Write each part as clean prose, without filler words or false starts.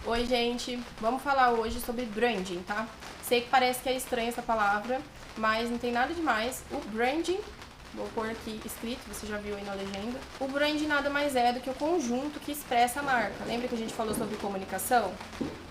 Oi, gente! Vamos falar hoje sobre branding, tá? Sei que parece que é estranha essa palavra, mas não tem nada demais. O branding, vou pôr aqui escrito, você já viu aí na legenda. O branding nada mais é do que o conjunto que expressa a marca. Lembra que a gente falou sobre comunicação?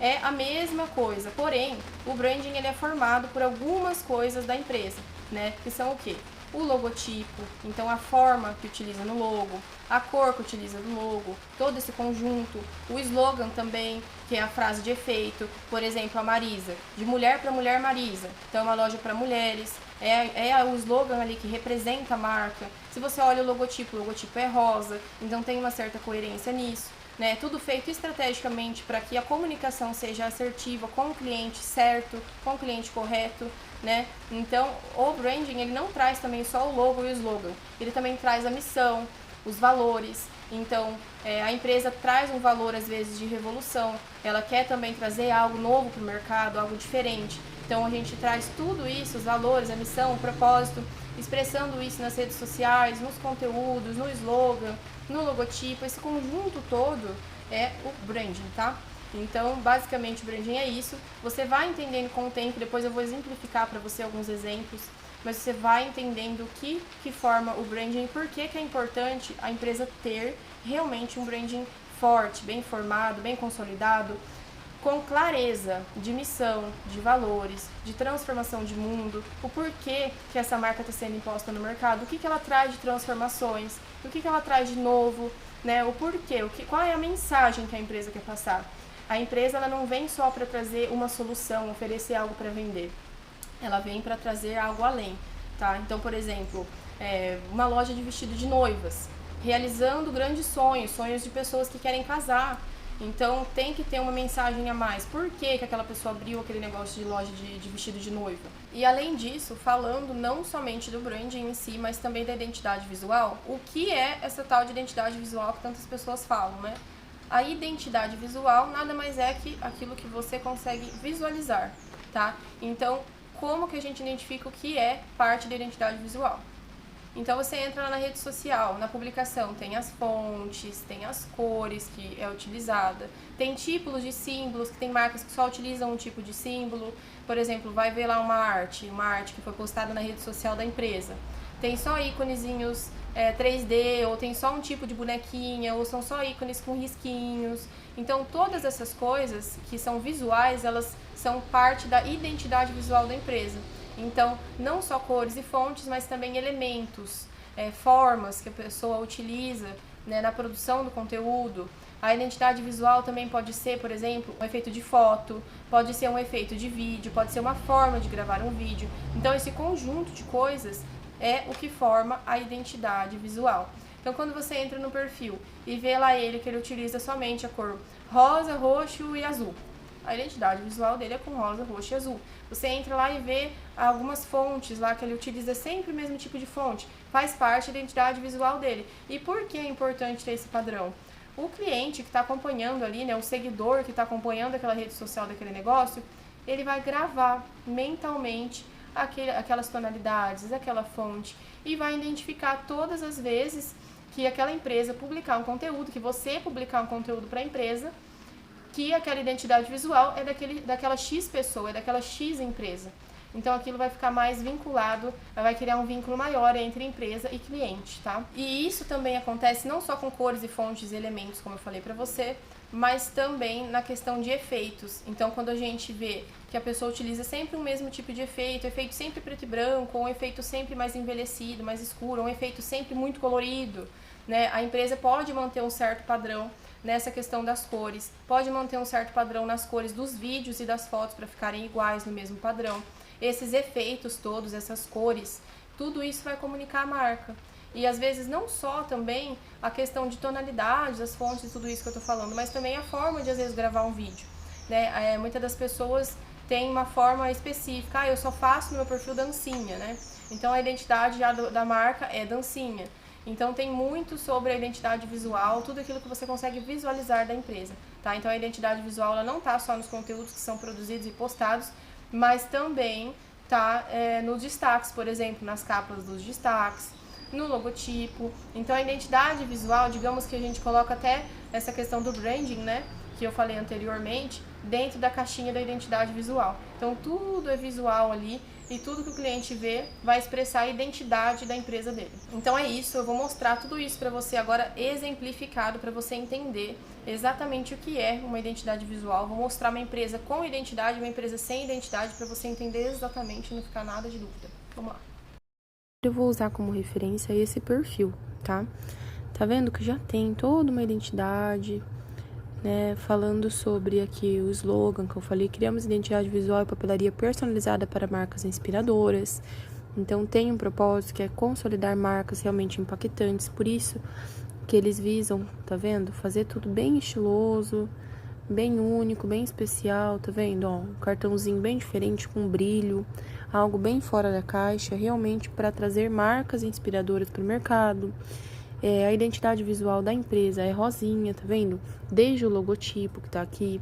É a mesma coisa, porém, o branding ele é formado por algumas coisas da empresa, né? Que são o quê? O logotipo, então a forma que utiliza no logo, a cor que utiliza no logo, todo esse conjunto, o slogan também, que é a frase de efeito, por exemplo, a Marisa, de mulher para mulher Marisa, então é uma loja para mulheres, é o slogan ali que representa a marca. Se você olha o logotipo é rosa, então tem uma certa coerência nisso. Né, tudo feito estrategicamente para que a comunicação seja assertiva com o cliente certo, com o cliente correto, né? Então, o branding ele não traz também só o logo e o slogan, ele também traz a missão, os valores. Então, a empresa traz um valor às vezes de revolução, ela quer também trazer algo novo para o mercado, algo diferente. Então, a gente traz tudo isso, os valores, a missão, o propósito, expressando isso nas redes sociais, nos conteúdos, no slogan, no logotipo. Esse conjunto todo é o branding, tá? Então, basicamente, o branding é isso. Você vai entendendo com o tempo, depois eu vou exemplificar para você alguns exemplos, mas você vai entendendo o que forma o branding e por que é importante a empresa ter realmente um branding forte, bem formado, bem consolidado, com clareza de missão, de valores, de transformação de mundo, o porquê que essa marca está sendo imposta no mercado, o que ela traz de transformações, o que ela traz de novo, né? O porquê, qual é a mensagem que a empresa quer passar. A empresa ela não vem só para trazer uma solução, oferecer algo para vender. Ela vem para trazer algo além, tá? Então, por exemplo, uma loja de vestido de noivas, realizando grandes sonhos, sonhos de pessoas que querem casar. Então tem que ter uma mensagem a mais. Por que aquela pessoa abriu aquele negócio de loja de vestido de noiva? E além disso, falando não somente do branding em si, mas também da identidade visual, o que é essa tal de identidade visual que tantas pessoas falam, né? A identidade visual nada mais é que aquilo que você consegue visualizar, tá? Então, como que a gente identifica o que é parte da identidade visual? Então você entra lá na rede social, na publicação tem as fontes, tem as cores que é utilizada, tem tipos de símbolos, que tem marcas que só utilizam um tipo de símbolo. Por exemplo, vai ver lá uma arte que foi postada na rede social da empresa. Tem só íconezinhos 3D, ou tem só um tipo de bonequinha, ou são só ícones com risquinhos. Então todas essas coisas que são visuais, elas são parte da identidade visual da empresa. Então, não só cores e fontes, mas também elementos, formas que a pessoa utiliza, né, na produção do conteúdo. A identidade visual também pode ser, por exemplo, um efeito de foto, pode ser um efeito de vídeo, pode ser uma forma de gravar um vídeo. Então, esse conjunto de coisas é o que forma a identidade visual. Então, quando você entra no perfil e vê lá que ele utiliza somente a cor rosa, roxo e azul, a identidade visual dele é com rosa, roxo e azul. Você entra lá e vê algumas fontes lá que ele utiliza sempre o mesmo tipo de fonte. Faz parte da identidade visual dele. E por que é importante ter esse padrão? O cliente que está acompanhando ali, né, o seguidor que está acompanhando aquela rede social daquele negócio, ele vai gravar mentalmente aquelas tonalidades, aquela fonte, e vai identificar todas as vezes que aquela empresa publicar um conteúdo, que você publicar um conteúdo para a empresa, que aquela identidade visual é daquela X pessoa, é daquela X empresa. Então aquilo vai ficar mais vinculado, vai criar um vínculo maior entre empresa e cliente, tá? E isso também acontece não só com cores e fontes e elementos, como eu falei pra você, mas também na questão de efeitos. Então quando a gente vê que a pessoa utiliza sempre o mesmo tipo de efeito sempre preto e branco, ou um efeito sempre mais envelhecido, mais escuro, ou um efeito sempre muito colorido, né? A empresa pode manter um certo padrão nessa questão das cores, pode manter um certo padrão nas cores dos vídeos e das fotos para ficarem iguais no mesmo padrão. Esses efeitos todos, essas cores, tudo isso vai comunicar a marca. E às vezes não só também a questão de tonalidades, as fontes, tudo isso que eu tô falando, mas também a forma de às vezes gravar um vídeo, né? Muitas das pessoas têm uma forma específica, eu só faço no meu perfil dancinha, né? Então a identidade já da marca é dancinha. Então tem muito sobre a identidade visual, tudo aquilo que você consegue visualizar da empresa, tá? Então a identidade visual ela não está só nos conteúdos que são produzidos e postados, mas também tá nos destaques, por exemplo, nas capas dos destaques, no logotipo. Então a identidade visual, digamos que a gente coloca até essa questão do branding, né? que eu falei anteriormente dentro da caixinha da identidade visual. Então, tudo é visual ali e tudo que o cliente vê vai expressar a identidade da empresa dele. Então é isso, eu vou mostrar tudo isso para você agora exemplificado, para você entender exatamente o que é uma identidade visual. Vou mostrar uma empresa com identidade e uma empresa sem identidade para você entender exatamente e não ficar nada de dúvida. Vamos lá. Eu vou usar como referência esse perfil, tá? Tá vendo que já tem toda uma identidade, né, falando sobre aqui o slogan que eu falei, criamos identidade visual e papelaria personalizada para marcas inspiradoras. Então tem um propósito que é consolidar marcas realmente impactantes, por isso que eles visam, tá vendo? Fazer tudo bem estiloso, bem único, bem especial, tá vendo? Ó, um cartãozinho bem diferente, com brilho, algo bem fora da caixa, realmente para trazer marcas inspiradoras para o mercado. A identidade visual da empresa é rosinha, tá vendo? Desde o logotipo que tá aqui,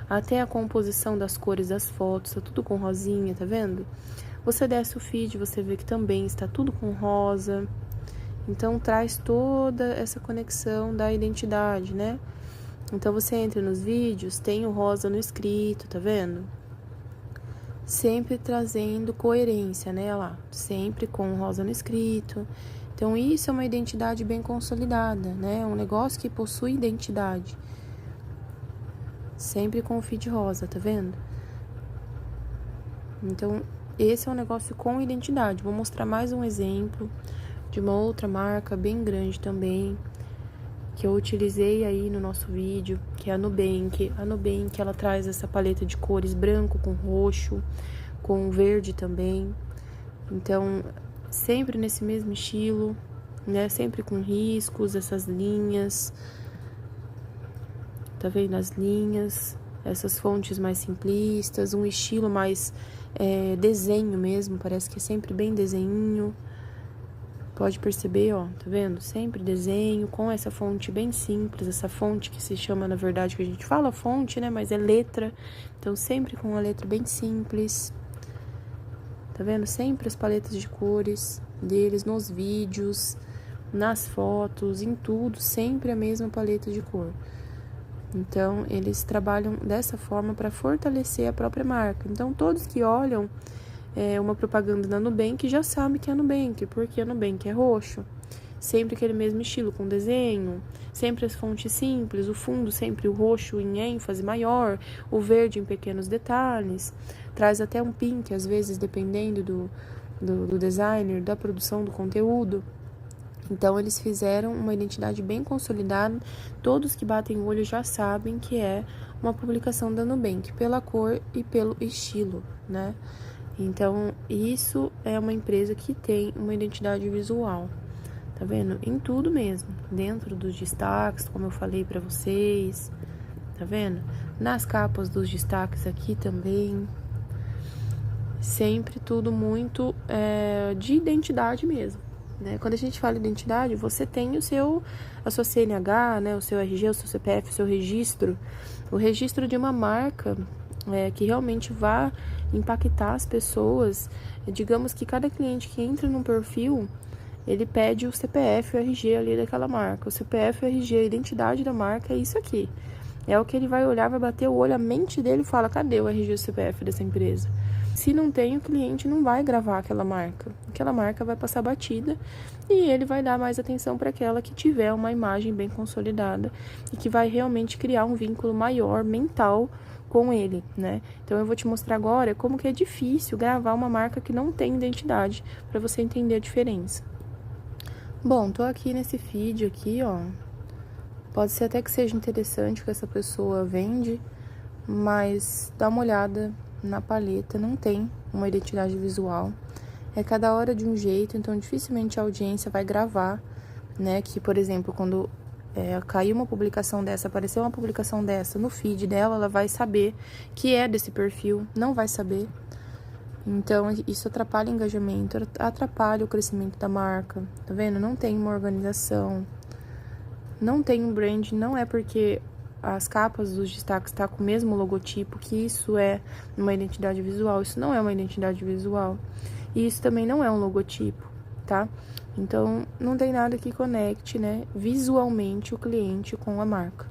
até a composição das cores das fotos, tá tudo com rosinha, tá vendo? Você desce o feed, você vê que também está tudo com rosa. Então, traz toda essa conexão da identidade, né? Então, você entra nos vídeos, tem o rosa no escrito, tá vendo? Sempre trazendo coerência, né? Olha lá, sempre com o rosa no escrito. Então, isso é uma identidade bem consolidada, né? Um negócio que possui identidade. Sempre com o feed rosa, tá vendo? Então, esse é um negócio com identidade. Vou mostrar mais um exemplo de uma outra marca bem grande também, que eu utilizei aí no nosso vídeo, que é a Nubank. A Nubank, ela traz essa paleta de cores branco com roxo, com verde também. Então, sempre nesse mesmo estilo, né? Sempre com riscos, essas linhas. Tá vendo as linhas? Essas fontes mais simplistas, um estilo mais desenho mesmo, parece que é sempre bem desenho. Pode perceber, ó, tá vendo? Sempre desenho, com essa fonte bem simples, essa fonte que se chama, na verdade, que a gente fala fonte, né? Mas é letra, então sempre com uma letra bem simples. Tá vendo? Sempre as paletas de cores deles nos vídeos, nas fotos, em tudo, sempre a mesma paleta de cor. Então, eles trabalham dessa forma para fortalecer a própria marca. Então, todos que olham uma propaganda da Nubank já sabem que é a Nubank, porque a Nubank é roxo. Sempre aquele mesmo estilo, com desenho, sempre as fontes simples, o fundo sempre o roxo em ênfase maior, o verde em pequenos detalhes, traz até um pink, às vezes, dependendo do designer, da produção do conteúdo. Então, eles fizeram uma identidade bem consolidada, todos que batem o olho já sabem que é uma publicação da Nubank, pela cor e pelo estilo, né? Então, isso é uma empresa que tem uma identidade visual, tá vendo? Em tudo mesmo, dentro dos destaques, como eu falei pra vocês, tá vendo? Nas capas dos destaques aqui também, sempre tudo muito de identidade mesmo, né? Quando a gente fala identidade, você tem a sua CNH, né? O seu RG, o seu CPF, o seu registro, o registro de uma marca que realmente vá impactar as pessoas. Digamos que cada cliente que entra num perfil, ele pede o CPF e o RG ali daquela marca. O CPF e o RG, a identidade da marca é isso aqui. É o que ele vai olhar, vai bater o olho, a mente dele fala, cadê o RG e o CPF dessa empresa? Se não tem, o cliente não vai gravar aquela marca. Aquela marca vai passar batida e ele vai dar mais atenção para aquela que tiver uma imagem bem consolidada e que vai realmente criar um vínculo maior, mental, com ele, né? Então, eu vou te mostrar agora como que é difícil gravar uma marca que não tem identidade, para você entender a diferença. Bom, tô aqui nesse feed aqui, ó. Pode ser até que seja interessante o que essa pessoa vende, mas dá uma olhada na paleta, não tem uma identidade visual. É cada hora de um jeito, então dificilmente a audiência vai gravar, né? Que, por exemplo, quando caiu uma publicação dessa, apareceu uma publicação dessa no feed dela, ela vai saber que é desse perfil, não vai saber. Então, isso atrapalha o engajamento, atrapalha o crescimento da marca, tá vendo? Não tem uma organização, não tem um brand, não é porque as capas dos destaques tá com o mesmo logotipo que isso é uma identidade visual, isso não é uma identidade visual. E isso também não é um logotipo, tá? Então, não tem nada que conecte, né, visualmente o cliente com a marca.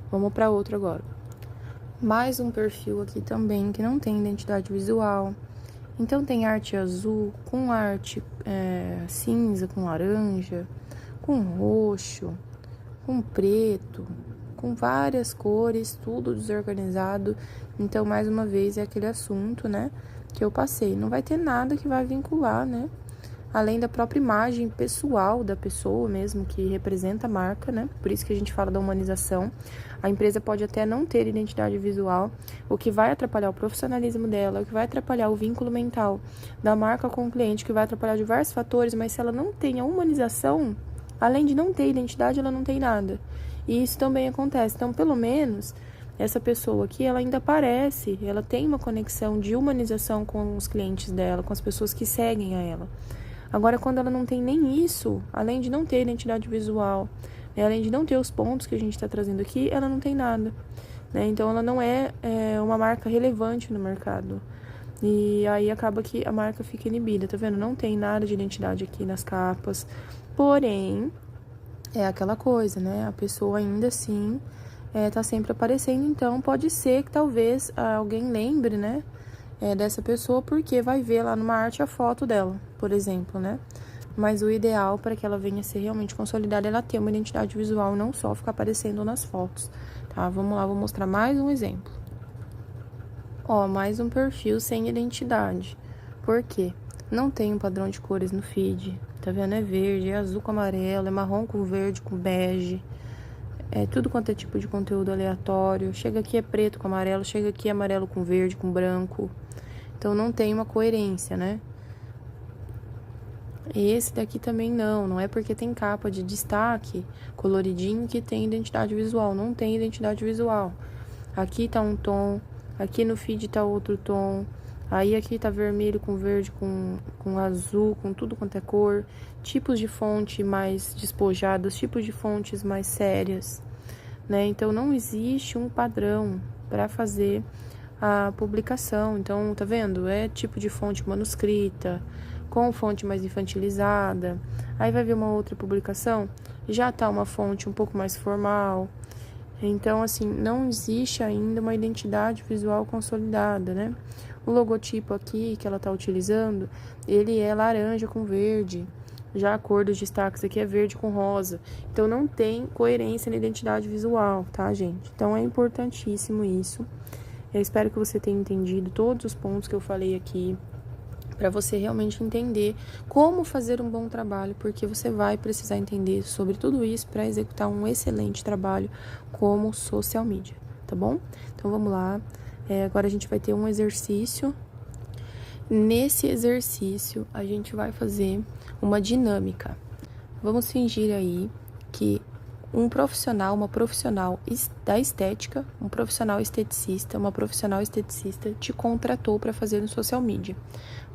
Vamos para outro agora. Mais um perfil aqui também que não tem identidade visual. Então tem arte azul com arte cinza, com laranja, com roxo, com preto, com várias cores, tudo desorganizado. Então, mais uma vez, é aquele assunto, né, que eu passei. Não vai ter nada que vai vincular, né, além da própria imagem pessoal da pessoa mesmo, que representa a marca, né? Por isso que a gente fala da humanização. A empresa pode até não ter identidade visual, o que vai atrapalhar o profissionalismo dela, o que vai atrapalhar o vínculo mental da marca com o cliente, que vai atrapalhar diversos fatores, mas se ela não tem a humanização, além de não ter identidade, ela não tem nada. E isso também acontece. Então, pelo menos, essa pessoa aqui, ela ainda aparece, ela tem uma conexão de humanização com os clientes dela, com as pessoas que seguem a ela. Agora, quando ela não tem nem isso, além de não ter identidade visual, né, além de não ter os pontos que a gente está trazendo aqui, ela não tem nada, né? Então, ela não é uma marca relevante no mercado. E aí acaba que a marca fica inibida, tá vendo? Não tem nada de identidade aqui nas capas. Porém, é aquela coisa, né? A pessoa ainda assim tá sempre aparecendo. Então, pode ser que talvez alguém lembre, né? Dessa pessoa, porque vai ver lá numa arte a foto dela, por exemplo, né? Mas o ideal para que ela venha a ser realmente consolidada é ela ter uma identidade visual, não só ficar aparecendo nas fotos, tá? Vamos lá, vou mostrar mais um exemplo. Ó, mais um perfil sem identidade. Por quê? Não tem um padrão de cores no feed, tá vendo? É verde, é azul com amarelo, é marrom com verde, com bege. É tudo quanto é tipo de conteúdo aleatório. Chega aqui é preto com amarelo, chega aqui é amarelo com verde, com branco. Então, não tem uma coerência, né? Esse daqui também não é porque tem capa de destaque coloridinho que tem identidade visual. Não tem identidade visual. Aqui tá um tom, aqui no feed tá outro tom. Aí aqui tá vermelho com verde, com azul, com tudo quanto é cor. Tipos de fonte mais despojados, tipos de fontes mais sérias, né? Então, não existe um padrão para fazer a publicação. Então, tá vendo? É tipo de fonte manuscrita, com fonte mais infantilizada. Aí vai ver uma outra publicação, já tá uma fonte um pouco mais formal. Então, assim, não existe ainda uma identidade visual consolidada, né? O logotipo aqui que ela tá utilizando, ele é laranja com verde. Já a cor dos destaques aqui é verde com rosa. Então, não tem coerência na identidade visual, tá, gente? Então, é importantíssimo isso. Eu espero que você tenha entendido todos os pontos que eu falei aqui, para você realmente entender como fazer um bom trabalho, porque você vai precisar entender sobre tudo isso para executar um excelente trabalho como social media, tá bom? Então, vamos lá. Agora a gente vai ter um exercício. Nesse exercício, a gente vai fazer uma dinâmica. Vamos fingir aí que um profissional, uma profissional da estética, um profissional esteticista, uma profissional esteticista te contratou para fazer no social media.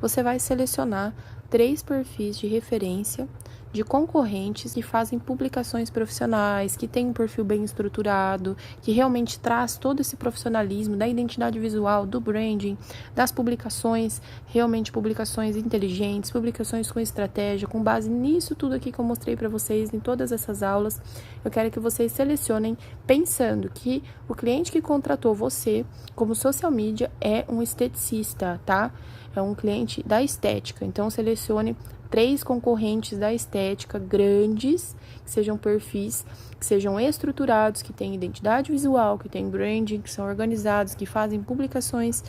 Você vai selecionar 3 perfis de referência de concorrentes que fazem publicações profissionais, que tem um perfil bem estruturado, que realmente traz todo esse profissionalismo da identidade visual, do branding, das publicações, realmente publicações inteligentes, publicações com estratégia, com base nisso tudo aqui que eu mostrei para vocês em todas essas aulas. Eu quero que vocês selecionem pensando que o cliente que contratou você como social media é um esteticista, tá? É um cliente da estética. Então, selecione 3 concorrentes da estética grandes, que sejam perfis, que sejam estruturados, que têm identidade visual, que têm branding, que são organizados, que fazem publicações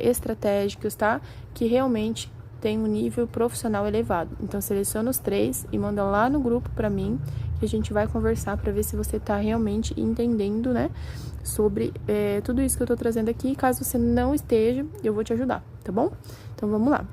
estratégicas, tá? Que realmente tem um nível profissional elevado. Então, seleciona os 3 e manda lá no grupo para mim, que a gente vai conversar para ver se você está realmente entendendo, né, sobre tudo isso que eu tô trazendo aqui. Caso você não esteja, eu vou te ajudar, tá bom? Então, vamos lá.